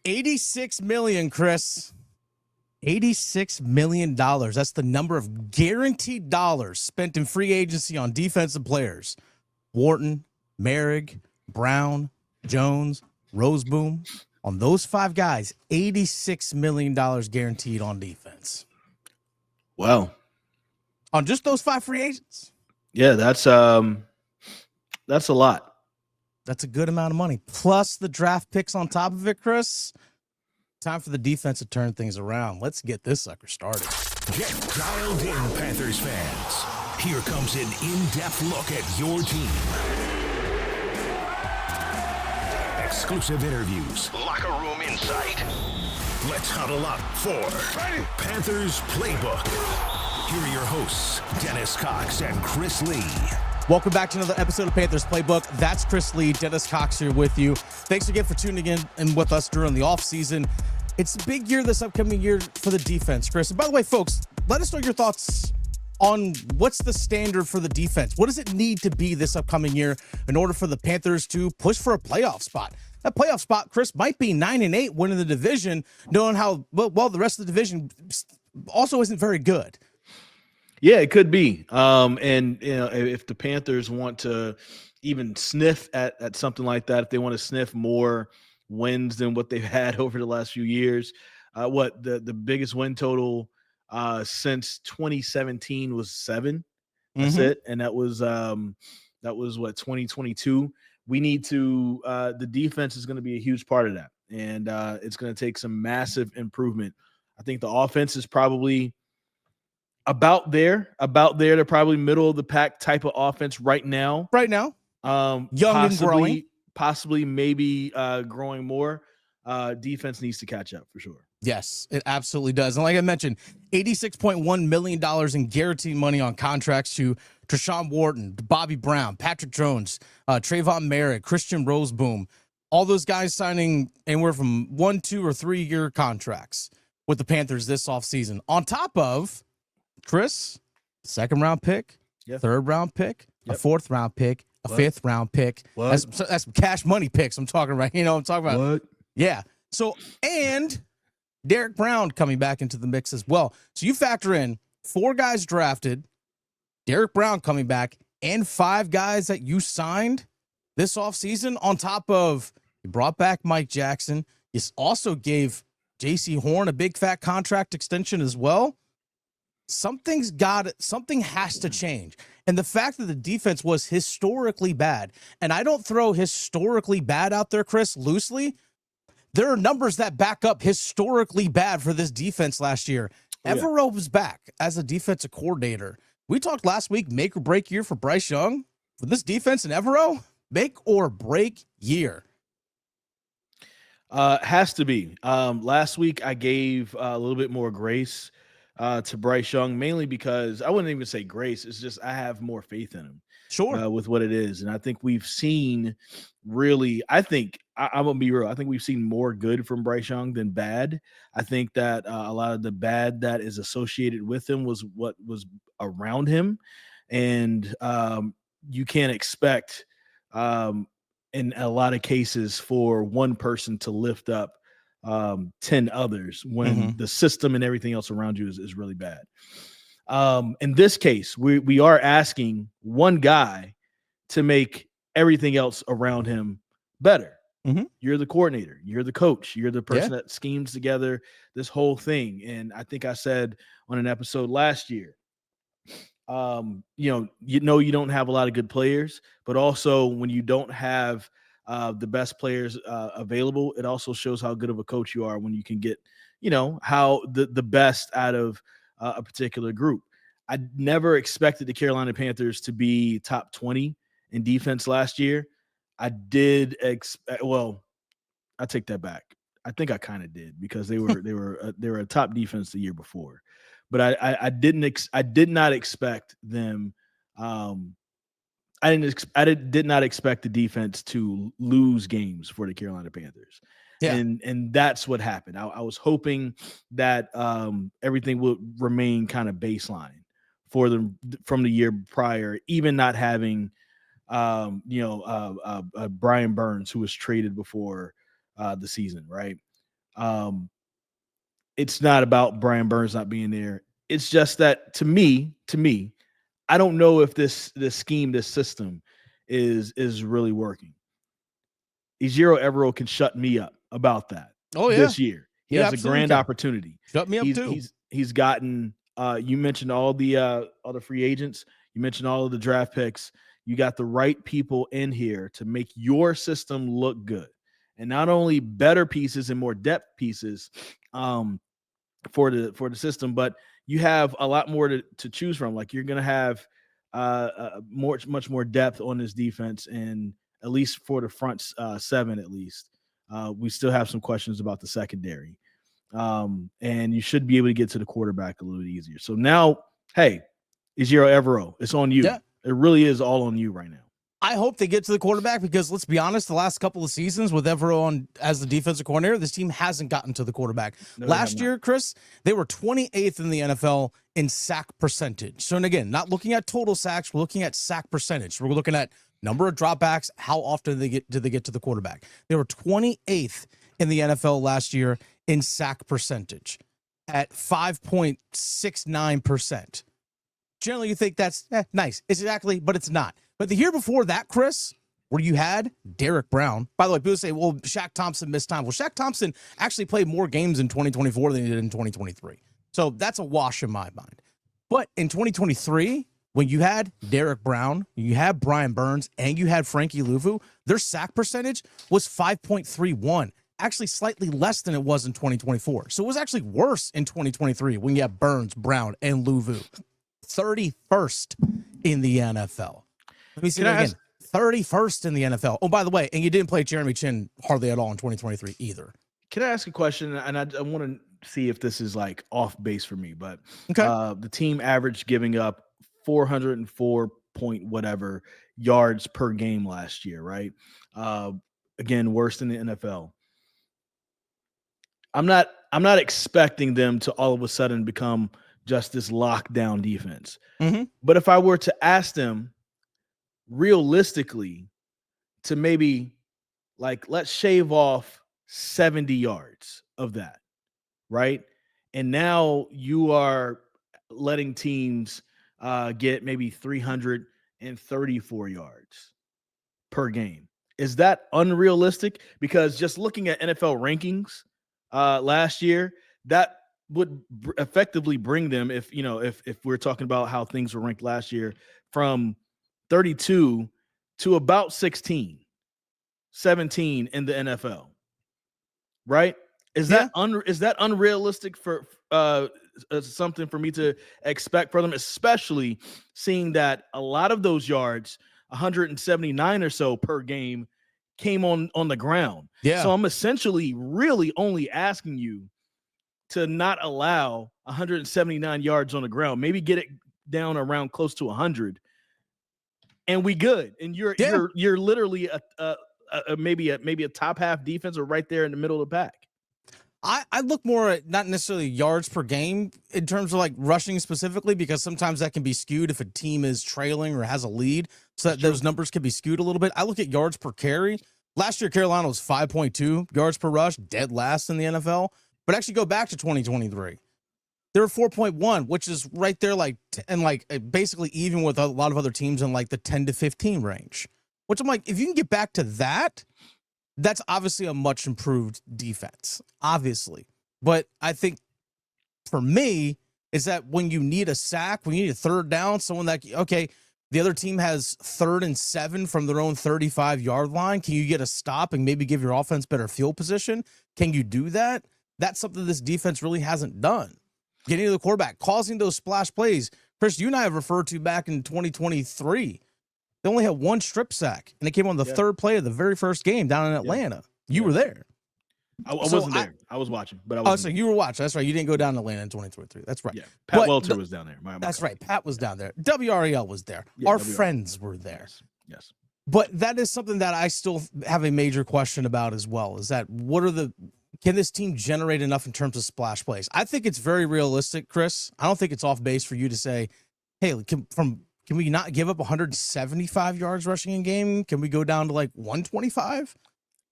$86 million, Chris. $86 million. That's the number of guaranteed dollars spent in free agency on defensive players. Wharton, Merrick, Brown, Jones, Roseboom. On those five guys, $86 million guaranteed on defense. Wow. On just those five free agents. Yeah, that's a lot. That's a good amount of money. Plus the draft picks on top of it, Chris. Time for the defense to turn things around. Let's get this sucker started. Get dialed in, Panthers fans. Here comes an in-depth look at your team. Exclusive interviews. Locker room insight. Let's huddle up for Panthers Playbook. Here are your hosts, Dennis Cox and Chris Lea. Welcome back to another episode of Panthers Playbook. That's Chris Lea, Dennis Cox here with you. Thanks again for tuning in and with us during the offseason. It's a big year this upcoming year for the defense, Chris. And by the way, folks, let us know your thoughts on what's the standard for the defense. What does it need to be this upcoming year in order for the Panthers to push for a playoff spot? That playoff spot, Chris, might be 9-8 winning the division, knowing how well the rest of the division also isn't very good. Yeah, it could be. And you know, if the Panthers want to even sniff at something like that, if they want to sniff more wins than what they've had over the last few years, the biggest win total since 2017 was 7. That's it, and that was what 2022. We need to. The defense is going to be a huge part of that, and it's going to take some massive improvement. I think the offense is probably about there. They're probably middle of the pack type of offense right now. Young and growing. Possibly maybe growing more. Defense needs to catch up for sure. Yes, it absolutely does. And like I mentioned, $86.1 million in guaranteed money on contracts to Treshaun Wharton, Bobby Brown, Patrick Jones, Trayvon Merrick, Christian Roseboom. All those guys signing anywhere from 1, 2, or 3 year contracts with the Panthers this offseason. On top of, Chris, 2nd round pick, 3rd round pick, a 4th round pick, a 5th round pick. That's cash money picks I'm talking about. You know what I'm talking about? What? Yeah. So, and Derrick Brown coming back into the mix as well. So you factor in 4 guys drafted, Derrick Brown coming back, and 5 guys that you signed this offseason on top of you brought back Mike Jackson. You also gave J.C. Horn a big fat contract extension as well. Something has to change. And the fact that the defense was historically bad, and I don't throw historically bad out there, Chris, loosely. There are numbers that back up historically bad for this defense last year. Evero was back as a defensive coordinator. We talked last week, make or break year for Bryce Young. For this defense and Evero, make or break year. Has to be. Last week I gave a little bit more grace to Bryce Young, mainly because I wouldn't even say grace. It's just I have more faith in him. Sure. With what it is. And I think we've seen really, I'm going to be real. I think we've seen more good from Bryce Young than bad. I think that a lot of the bad that is associated with him was what was around him. And you can't expect in a lot of cases for one person to lift up 10 others when the system and everything else around you is really bad. In this case, we are asking one guy to make everything else around him better. You're the coordinator, you're the coach, you're the person that schemes together this whole thing. And I think I said on an episode last year, you don't have a lot of good players, but also when you don't have the best players available, it also shows how good of a coach you are when you can get, how the best out of a particular group. I never expected the Carolina Panthers to be top 20 in defense last year. I did I take that back. I think I kind of did because they were a top defense the year before, but I did not expect them. I did not expect the defense to lose games for the Carolina Panthers. Yeah. And that's what happened. I was hoping that everything would remain kind of baseline for them from the year prior, even not having Brian Burns, who was traded before the season, right? It's not about Brian Burns not being there. It's just that to me, I don't know if this scheme, this system is really working. Ejiro Evero can shut me up about that. Oh yeah, this year he has a grand can. opportunity. Shut me up too. He's gotten. You mentioned all the free agents. You mentioned all of the draft picks. You got the right people in here to make your system look good, and not only better pieces and more depth pieces for the system, but you have a lot more to choose from. Like you're going to have much more depth on this defense, and at least for the front seven, at least we still have some questions about the secondary, and you should be able to get to the quarterback a little easier. So now, hey, Ejiro Evero, it's on you. Yeah. It really is all on you right now. I hope they get to the quarterback because let's be honest, the last couple of seasons with Evero on as the defensive coordinator, this team hasn't gotten to the quarterback. No, last year, Chris, they were 28th in the NFL in sack percentage. So, and again, not looking at total sacks, we're looking at sack percentage. We're looking at number of dropbacks, how often did they get to the quarterback. They were 28th in the NFL last year in sack percentage at 5.69%. Generally, you think that's nice. Exactly, but it's not. But the year before that, Chris, where you had Derrick Brown. By the way, people say, well, Shaq Thompson missed time. Well, Shaq Thompson actually played more games in 2024 than he did in 2023. So that's a wash in my mind. But in 2023, when you had Derrick Brown, you had Brian Burns, and you had Frankie Luvu, their sack percentage was 5.31. Actually slightly less than it was in 2024. So it was actually worse in 2023 when you have Burns, Brown, and Luvu. 31st in the NFL. Let me see that again. 31st in the NFL. Oh, by the way, and you didn't play Jeremy Chin hardly at all in 2023 either. Can I ask a question? And I want to see if this is like off base for me, but okay. The team averaged giving up 404 point whatever yards per game last year, right? Again, worst in the NFL. I'm not expecting them to all of a sudden become just this lockdown defense. Mm-hmm. But if I were to ask them realistically to maybe like, let's shave off 70 yards of that, right? And now you are letting teams get maybe 334 yards per game. Is that unrealistic? Because just looking at NFL rankings last year, that would effectively bring them, if we're talking about how things were ranked last year, from 32 to about 17 in the NFL, right? Is that unrealistic for something for me to expect from them, especially seeing that a lot of those yards, 179 or so per game, came on the ground? Yeah. So I'm essentially really only asking you to not allow 179 yards on the ground, maybe get it down around close to 100, and we good. And you're literally maybe a top half defense or right there in the middle of the pack. I look more at not necessarily yards per game in terms of like rushing specifically, because sometimes that can be skewed if a team is trailing or has a lead, so that those numbers can be skewed a little bit. I look at yards per carry. Last year, Carolina was 5.2 yards per rush, dead last in the NFL. But actually go back to 2023. They were 4.1, which is right there, basically even with a lot of other teams in like the 10 to 15 range. Which I'm like, if you can get back to that, that's obviously a much improved defense, obviously. But I think for me is that when you need a sack, when you need a third down, someone that, okay, the other team has 3rd and 7 from their own 35-yard line. Can you get a stop and maybe give your offense better field position? Can you do that? That's something this defense really hasn't done. Getting to the quarterback, causing those splash plays. Chris, you and I have referred to back in 2023. They only had 1 strip sack, and it came on the 3rd play of the very first game down in Atlanta. You were there. I wasn't there. I was watching, but I wasn't. So you were watching. That's right. You didn't go down to Atlanta in 2023. That's right. Yeah. Pat Welter was down there. That's right. Pat was down there. WREL was there. Our friends were there. Yes. But that is something that I still have a major question about as well, is that can this team generate enough in terms of splash plays? I think it's very realistic, Chris. I don't think it's off base for you to say, hey, can we not give up 175 yards rushing in game? Can we go down to like 125?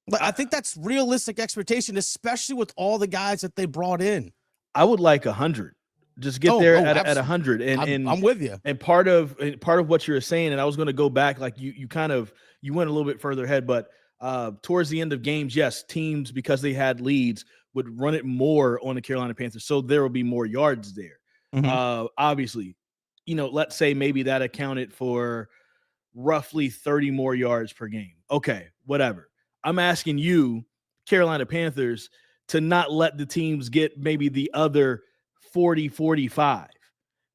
But I think that's realistic expectation, especially with all the guys that they brought in. I would like 100. Just get there at 100. And I'm with you. And part of what you were saying, and I was going to go back, like you went a little bit further ahead, but towards the end of games, yes, teams, because they had leads, would run it more on the Carolina Panthers, so there will be more yards there. Obviously, let's say maybe that accounted for roughly 30 more yards per game. Okay, whatever. I'm asking you, Carolina Panthers, to not let the teams get maybe the other 40, 45,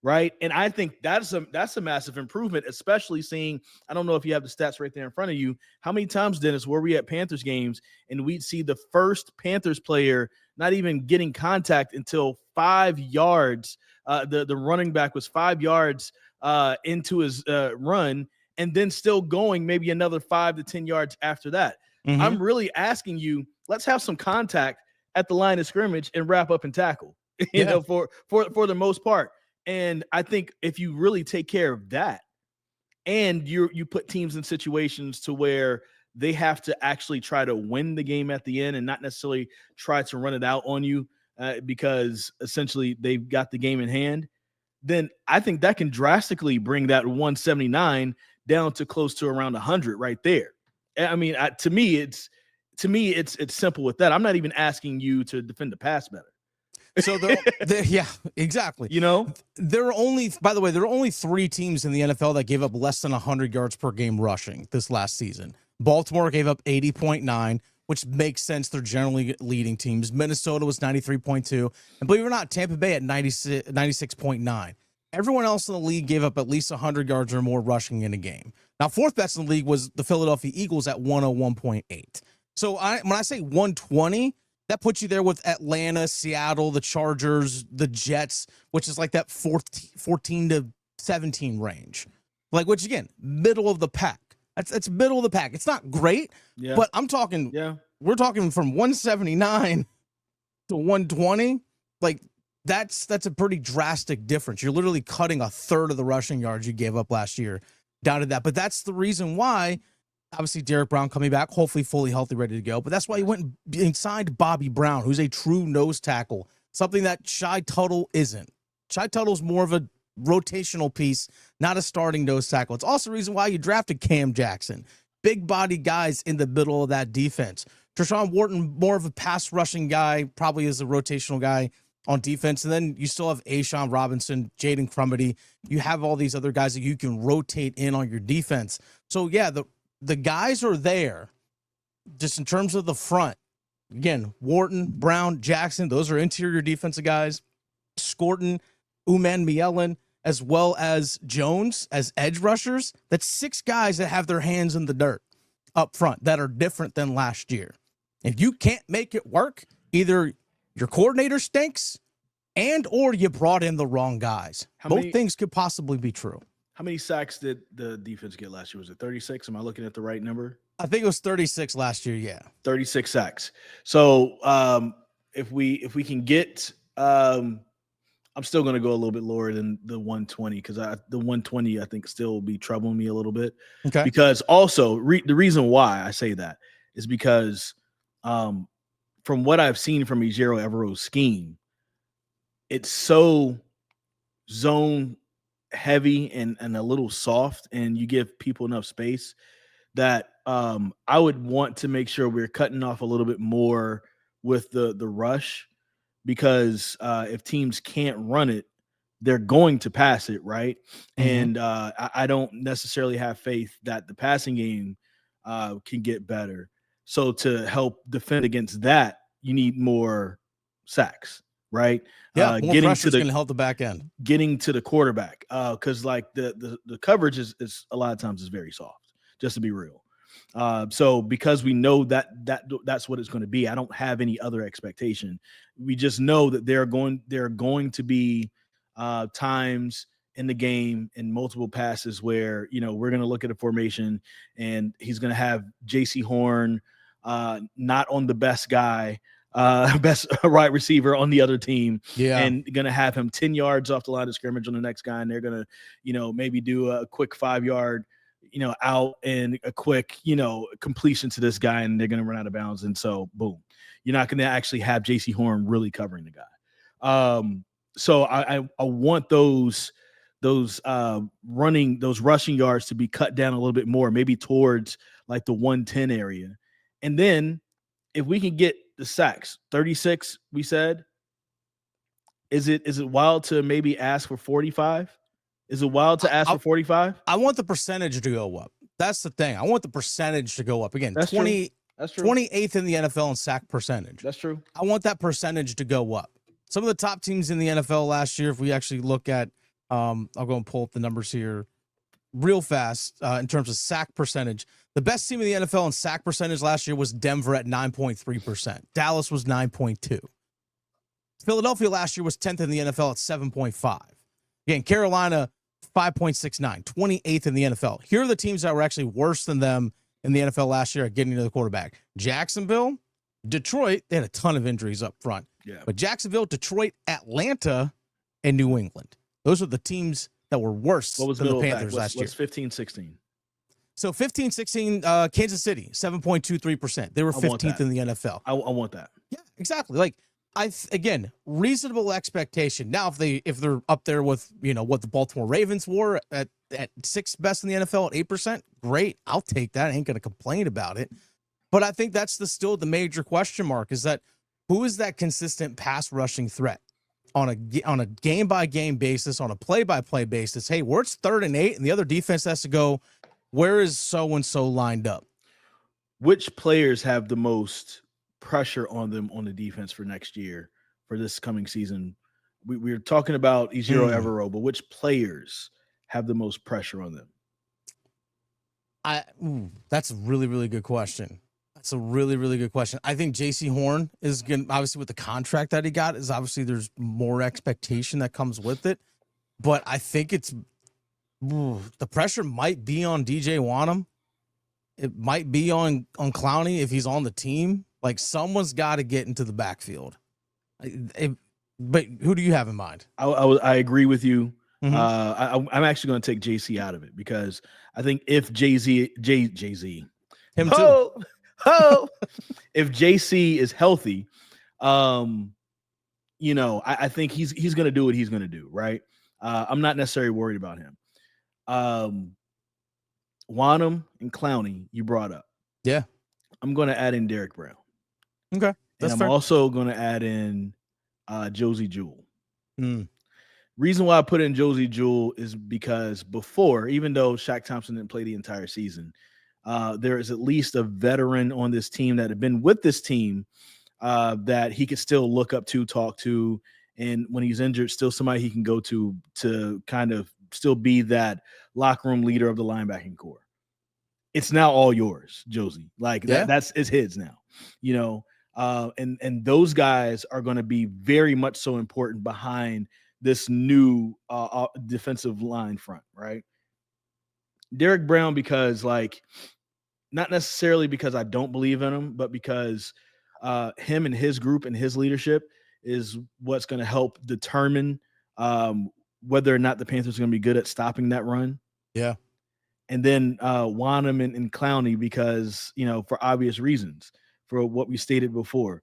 right? And I think that's a massive improvement, especially seeing, I don't know if you have the stats right there in front of you, how many times, Dennis, were we at Panthers games and we'd see the first Panthers player not even getting contact until 5 yards. The running back was 5 yards into his run, and then still going maybe another 5 to 10 yards after that. I'm really asking you, let's have some contact at the line of scrimmage and wrap up and tackle, for the most part. And I think if you really take care of that, and you put teams in situations to where they have to actually try to win the game at the end and not necessarily try to run it out on you because essentially they've got the game in hand, then I think that can drastically bring that 179 down to close to around 100 right there. I mean, to me, it's simple with that. I'm not even asking you to defend the pass better. So yeah, exactly. There are only 3 teams in the NFL that gave up less than 100 yards per game rushing this last season. Baltimore gave up 80.9, which makes sense. They're generally leading teams. Minnesota was 93.2, and believe it or not, Tampa Bay at 96.9. Everyone else in the league gave up at least 100 yards or more rushing in a game. Now, fourth best in the league was the Philadelphia Eagles at 101.8. So when I say 120, that puts you there with Atlanta, Seattle, the Chargers, the Jets, which is like that 14 to 17 range. Like, which again, middle of the pack. That's middle of the pack. It's not great, but I'm talking, we're talking from 179 to 120. Like, that's a pretty drastic difference. You're literally cutting a third of the rushing yards you gave up last year down to that. But that's the reason why, obviously, Derrick Brown coming back, hopefully fully healthy, ready to go. But that's why he went and signed Bobby Brown, who's a true nose tackle, something that Shy Tuttle isn't. Shy Tuttle's more of a rotational piece, not a starting nose tackle. It's also the reason why you drafted Cam Jackson. Big body guys in the middle of that defense. Treshaun Wharton, more of a pass rushing guy, probably is a rotational guy on defense. And then you still have A'Shawn Robinson, Jaden Crumedy. You have all these other guys that you can rotate in on your defense. So, yeah, the guys are there just in terms of the front. Again, Wharton, Brown, Jackson, those are interior defensive guys. Scourton, Umanmielen, as well as Jones as edge rushers. That's 6 guys that have their hands in the dirt up front that are different than last year. If you can't make it work, either your coordinator stinks or you brought in the wrong guys. Both things could possibly be true. How many sacks did the defense get last year? Was it 36? Am I looking at the right number? I think it was 36 last year, yeah. 36 sacks. So if we can get I'm still going to go a little bit lower than the 120 because the 120 I think still will be troubling me a little bit. Okay. Because also the reason why I say that is because from what I've seen from Ejiro Evero's scheme, it's so zone heavy and a little soft, and you give people enough space that I would want to make sure we're cutting off a little bit more with the rush. Because if teams can't run it, they're going to pass it, right? Mm-hmm. And I don't necessarily have faith that the passing game can get better. So to help defend against that, you need more sacks, right? Yeah, more pressure is going to help the back end. Getting to the quarterback, because like the coverage is a lot of times is very soft, just to be real. So because we know that's what it's going to be, I don't have any other expectation. We just know that there are going to be times in the game in multiple passes where, we're going to look at a formation and he's going to have JC Horn not on the best guy, best right receiver on the other team, and going to have him 10 yards off the line of scrimmage on the next guy, and they're going to, maybe do a quick 5-yard out and a quick, completion to this guy, and they're going to run out of bounds. And so, boom, you're not going to actually have JC Horn really covering the guy. So I want those rushing yards to be cut down a little bit more, maybe towards like the 110 area. And then if we can get the sacks, 36, we said, is it wild to maybe ask for 45? Is it wild to ask for 45? I want the percentage to go up. That's the thing. I want the percentage to go up. Again, That's 20, true. That's true. 28th in the NFL in sack percentage. That's true. I want that percentage to go up. Some of the top teams in the NFL last year, if we actually look at, I'll go and pull up the numbers here real fast in terms of sack percentage. The best team in the NFL in sack percentage last year was Denver at 9.3%. Dallas was 9.2. Philadelphia last year was 10th in the NFL at 7.5. Again, Carolina, 5.69, 28th in the NFL. Here are the teams that were actually worse than them in the NFL last year at getting to the quarterback. Jacksonville, Detroit, they had a ton of injuries up front. Yeah. But Jacksonville, Detroit, Atlanta, and New England. Those are the teams that were worse than the Panthers last year. What's 15-16? So 15-16, Kansas City, 7.23%. They were 15th in the NFL. I want that. Yeah, exactly. Like, again, reasonable expectation. Now, if they're up there with, what the Baltimore Ravens were at sixth best in the NFL at 8%, great. I'll take that. I ain't going to complain about it. But I think that's still the major question mark, is that who is that consistent pass rushing threat on a game-by-game basis, on a play-by-play basis? Hey, where it's 3rd and 8 and the other defense has to go, where is so-and-so lined up? Which players have the most pressure on them on the defense for next year, for this coming season? We're talking about Ejiro Evero, but which players have the most pressure on them? That's a really, really good question. That's a really, really good question. I think JC Horn is going to, obviously with the contract that he got, is obviously there's more expectation that comes with it. But I think the pressure might be on DJ Wanham. It might be on Clowney if he's on the team. Like, someone's got to get into the backfield. But who do you have in mind? I agree with you. Mm-hmm. I'm actually going to take JC out of it, because I think if Jay-Z, him too. If JC is healthy, I think he's going to do what he's going to do, right? I'm not necessarily worried about him. Wanham and Clowney, you brought up. Yeah. I'm going to add in Derrick Brown. Okay. That's and fair. I'm also going to add in Josie Jewell. Mm. Reason why I put in Josie Jewell is because before, even though Shaq Thompson didn't play the entire season, there is at least a veteran on this team that had been with this team that he could still look up to, talk to, and when he's injured, still somebody he can go to kind of still be that locker room leader of the linebacking core. It's now all yours, Josie. Like, it's his now, and those guys are going to be very much so important behind this new defensive line front, right? Derrick Brown, because not necessarily because I don't believe in him, but because him and his group and his leadership is what's going to help determine whether or not the Panthers are going to be good at stopping that run. Yeah. And then Wanham and Clowney, because, for obvious reasons, for what we stated before,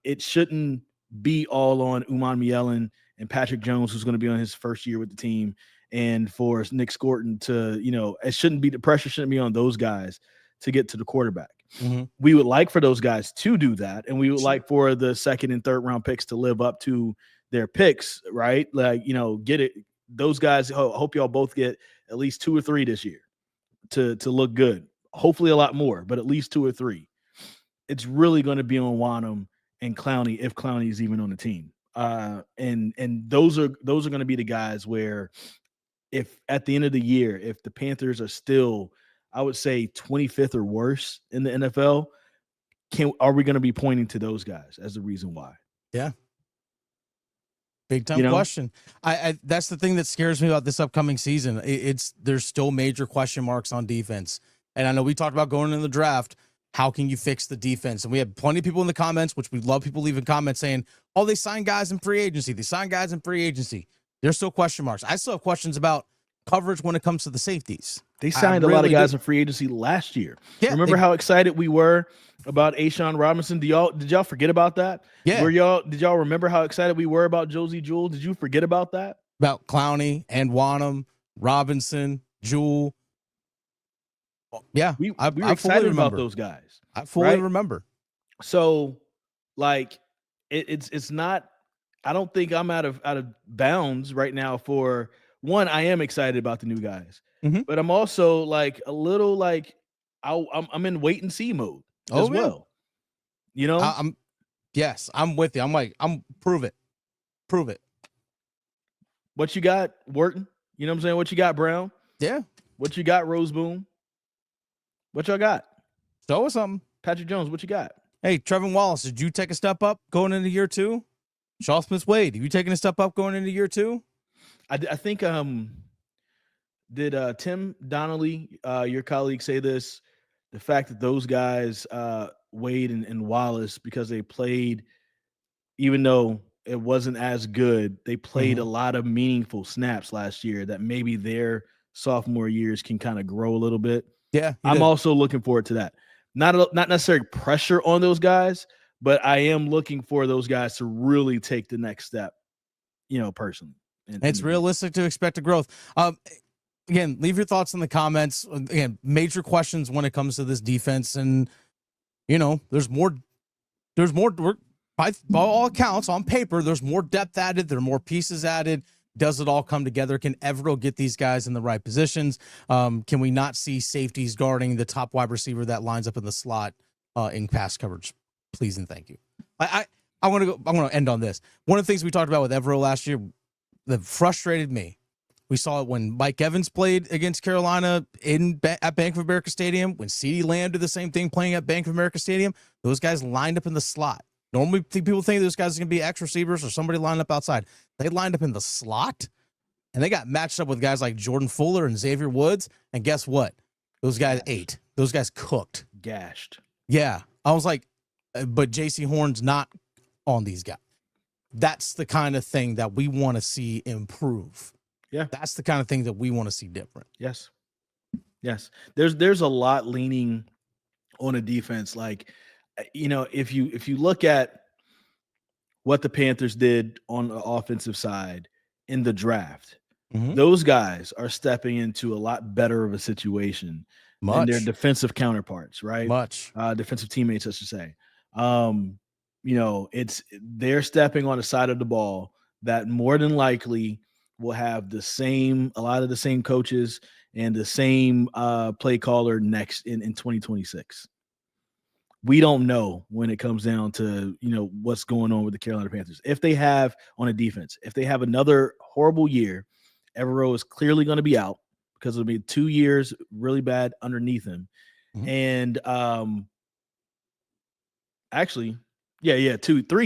it shouldn't be all on Umanmielen and Patrick Jones, who's going to be on his first year with the team, and for Nick Scourton to, the pressure shouldn't be on those guys to get to the quarterback. Mm-hmm. We would like for those guys to do that, and we would like for the 2nd and 3rd round picks to live up to their picks, right? Get it. Those guys, hope y'all both get at least 2 or 3 this year to look good. Hopefully a lot more, but at least 2 or 3. It's really going to be on Wanham and Clowney, if Clowney is even on the team. And those are going to be the guys where, if at the end of the year, if the Panthers are still, I would say 25th or worse in the NFL, are we going to be pointing to those guys as the reason why? Yeah. Big time question. I that's the thing that scares me about this upcoming season. There's still major question marks on defense. And I know we talked about going into the draft. How can you fix the defense? And we have plenty of people in the comments, which we love people leaving comments saying, oh, they signed guys in free agency. There's still question marks. I still have questions about coverage when it comes to the safeties. They signed a lot of guys in free agency last year. Yeah, remember how excited we were about A'Shawn Robinson? Did y'all forget about that? Yeah. Did y'all remember how excited we were about Josie Jewell? Did you forget about that? About Clowney and Wanham, Robinson, Jewell. Yeah, we were excited about those guys. I fully remember. So, like, it's not. I don't think I'm out of bounds right now. For one, I am excited about the new guys, but I'm also like a little like I'm in wait and see mode as well. You know, I'm with you. I'm like, prove it. What you got, Wharton? You know what I'm saying? What you got, Brown? Yeah. What you got, Roseboom? What y'all got? Show us something. Patrick Jones, what you got? Hey, Trevor Wallace, did you take a step up going into year 2? Shaw Smith-Wade, have you taken a step up going into year 2? I think did Tim Donnelly, your colleague, say this? The fact that those guys, Wade and Wallace, because they played, even though it wasn't as good, they played a lot of meaningful snaps last year, that maybe their sophomore years can kind of grow a little bit. Yeah, I'm also looking forward to that. Not necessarily pressure on those guys, but I am looking for those guys to really take the next step, personally. It's realistic to expect a growth. Again, leave your thoughts in the comments. Again, major questions when it comes to this defense. And, there's more by all accounts on paper, there's more depth added. There are more pieces added. Does it all come together? Can Evero get these guys in the right positions? Can we not see safeties guarding the top wide receiver that lines up in the slot in pass coverage? Please and thank you. I want to end on this. One of the things we talked about with Evero last year that frustrated me, we saw it when Mike Evans played against Carolina at Bank of America Stadium, when CeeDee Lamb did the same thing playing at Bank of America Stadium. Those guys lined up in the slot. Normally, people think those guys are going to be X receivers or somebody lined up outside. They lined up in the slot, and they got matched up with guys like Jordan Fuller and Xavier Woods. And guess what? Those guys ate. Those guys cooked. Gashed. Yeah. I was like, but JC Horn's not on these guys. That's the kind of thing that we want to see improve. Yeah. That's the kind of thing that we want to see different. Yes. There's a lot leaning on a defense. Like, if you look at what the Panthers did on the offensive side in the draft, those guys are stepping into a lot better of a situation than their defensive counterparts, right? Defensive teammates, I should say. They're stepping on a side of the ball that more than likely will have a lot of the same coaches and the same play caller next in 2026. We don't know when it comes down to, what's going on with the Carolina Panthers. If they have on a defense, if they have another horrible year, Evero is clearly going to be out because it'll be 2 years really bad underneath him. And 3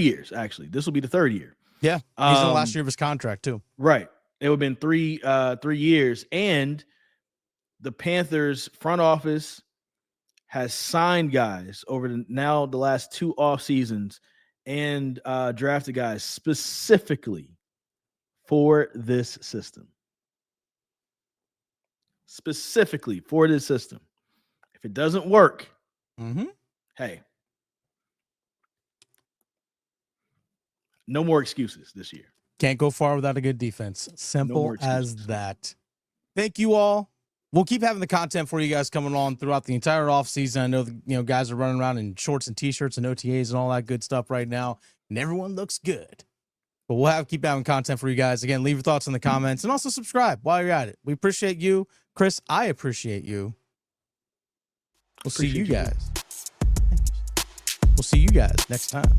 years, actually. This will be the third year. Yeah. He's in the last year of his contract too. Right. It would have been 3 years. And the Panthers front office has signed guys over the last 2 off seasons and drafted guys specifically for this system. Specifically for this system. If it doesn't work, hey, no more excuses this year. Can't go far without a good defense. Simple as that. Thank you all. We'll keep having the content for you guys coming on throughout the entire offseason. I know guys are running around in shorts and T-shirts and OTAs and all that good stuff right now, and everyone looks good. But we'll keep having content for you guys. Again, leave your thoughts in the comments and also subscribe while you're at it. We appreciate you. Chris, I appreciate you. We'll see you guys. We'll see you guys next time.